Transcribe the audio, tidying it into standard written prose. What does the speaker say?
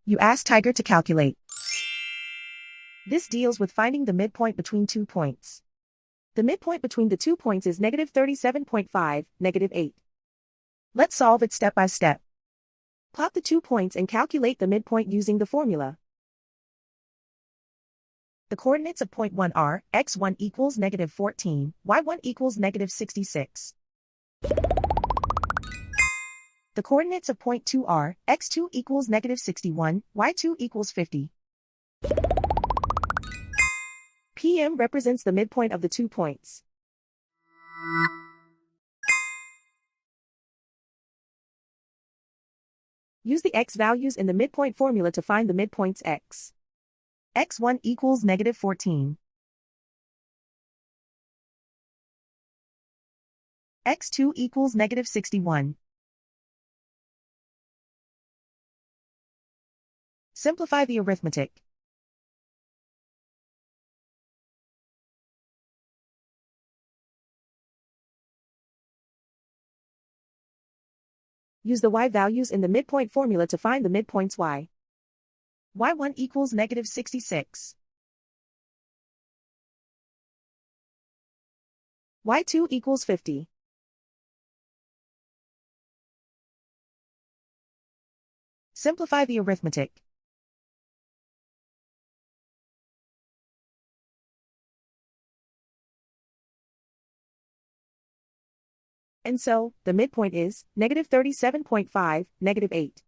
You ask Tiger to calculate. This deals with finding the midpoint between 2 points. The midpoint between the 2 points is -37.5, -8. Let's solve it step by step. Plot the 2 points and calculate the midpoint using the formula. The coordinates of point 1 are, x1 equals -14, y1 equals -66. The coordinates of point 2 are, x2 equals -61, y2 equals 50. PM represents the midpoint of the 2 points. Use the x values in the midpoint formula to find the midpoints x. x1 equals -14. x2 equals -61. Simplify the arithmetic. Use the y values in the midpoint formula to find the midpoints y. y1 equals -66. y2 equals 50. Simplify the arithmetic. And so, the midpoint is -37.5, -8.